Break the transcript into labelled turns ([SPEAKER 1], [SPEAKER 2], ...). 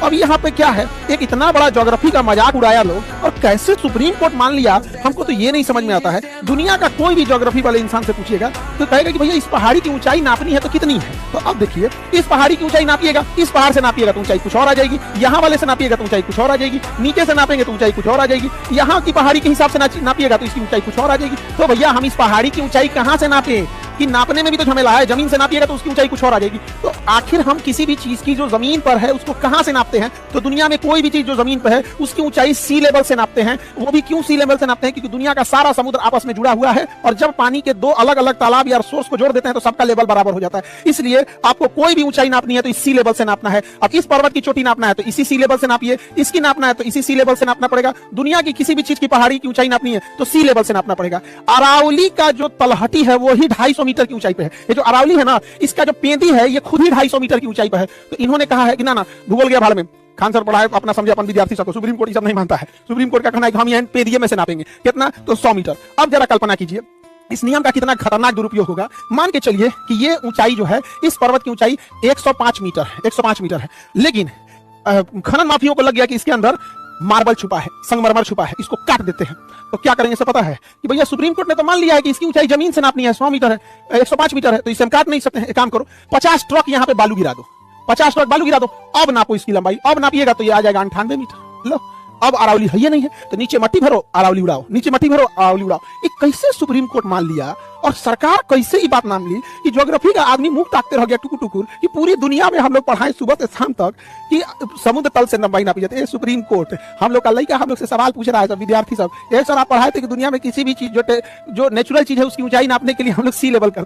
[SPEAKER 1] अब यहाँ पे क्या है, एक इतना बड़ा ज्योग्राफी का मजाक उड़ाया लोग, और कैसे सुप्रीम कोर्ट मान लिया, हमको तो ये नहीं समझ में आता है। दुनिया का कोई भी ज्योग्राफी वाले इंसान से पूछिएगा तो कहेगा कि भैया इस पहाड़ी की ऊंचाई नापनी है तो कितनी है। तो अब देखिए, इस पहाड़ी की ऊंचाई नापिएगा, इस पहाड़ से नापिएगा तो ऊंचाई कुछ और आ जाएगी, यहाँ वाले से नापिएगा तो ऊंचाई कुछ और आ जाएगी, नीचे से नापेंगे तो ऊंचाई कुछ और आ जाएगी, यहाँ की पहाड़ी के हिसाब से नापिएगा तो इसकी ऊंचाई कुछ और आ जाएगी। तो भैया हम इस पहाड़ी की ऊंचाई कहाँ से नापे, कि नापने में भी तो झमेला है, जमीन से नापिएगा तो उसकी ऊंचाई कुछ और आ जाएगी। तो आखिर हम किसी भी चीज की जो जमीन पर है उसको कहां से नापते हैं? तो दुनिया में कोई भी चीज जो जमीन पर है उसकी ऊंचाई सी लेवल से नापते हैं। वो भी क्यों सी लेवल से नापते हैं? क्योंकि दुनिया का सारा समुद्र आपस में जुड़ा हुआ है, और जब पानी के दो अलग अलग तालाब या सोर्स को जोड़ देते हैं तो सबका लेवल बराबर हो जाता है। इसलिए आपको कोई भी ऊंचाई नापनी है तो इस सी लेवल से नापना है। अब इस पर्वत की चोटी नापना है तो इसी सी लेवल से नापिए, इसकी नापना है तो इसी सी लेवल से नापना पड़ेगा। दुनिया की किसी भी चीज की पहाड़ी की ऊंचाई नापनी है तो सी लेवल से नापना पड़ेगा। अरावली का जो तलहटी है वो ही 250 मीटर की ऊंचाई पे है। ये जो अरावली है ना, इसका जो पेंदी है ये खुद ही 250 मीटर की ऊंचाई पर है। तो इन्होंने कहा है कि ना भूगोल गया भाड़ में, खान सर पढ़ा है अपना समझे अपन विद्यार्थी सबको, सुप्रीम कोर्ट ये सब नहीं मानता है। सुप्रीम कोर्ट का कहना है कि हम यहाँ पेदिये में से नापेंगे कितना, तो 100 मीटर। अब जरा कल्पना कीजिए इस नियम का कितना खतरनाक दुरुपयोग होगा। मान के चलिए कि ये ऊंचाई जो है, इस पर्वत की ऊंचाई 105 मीटर है, 105 मीटर है, लेकिन खनन माफियों को लग गया कि इसके अंदर मार्बल छुपा है, संगमरमर छुपा है, इसको काट देते हैं। तो क्या करेंगे सब पता है कि भैया सुप्रीम कोर्ट ने तो मान लिया है कि इसकी ऊंचाई जमीन से नापनी है, 100 मीटर है, 105 मीटर है, तो इसे हम काट नहीं सकते हैं। एक काम करो, 50 ट्रक यहाँ पे बालू गिरा दो, 50 ट्रक बालू गिरा दो, अब नापो इसकी लंबाई, अब नापिएगा तो ये आ जाएगा 98 मीटर। लो, अब अरावली है ये नहीं है तो नीचे मट्टी भरो अरावली उड़ाओ, नीचे मट्टी भरो अरावली उड़ाओ। ये कैसे सुप्रीम कोर्ट मान लिया, और सरकार कैसे ही बात मान ली कि ज्योग्राफी का आदमी मुंह ताकते रह गया टुकुर टुकुर, कि पूरी दुनिया में हम लोग पढ़ाएं सुबह से शाम तक कि समुद्र तल से लंबाई नापी जाती है। सुप्रीम कोर्ट हम लोग का लड़का हम लोग से सवाल पूछ रहा है, सब विद्यार्थी सब, ये सर आप पढ़ाए थे कि दुनिया में किसी भी चीज जो नेचुरल चीज है उसकी ऊंचाई नापने के लिए हम लोग सी लेवल करते हैं।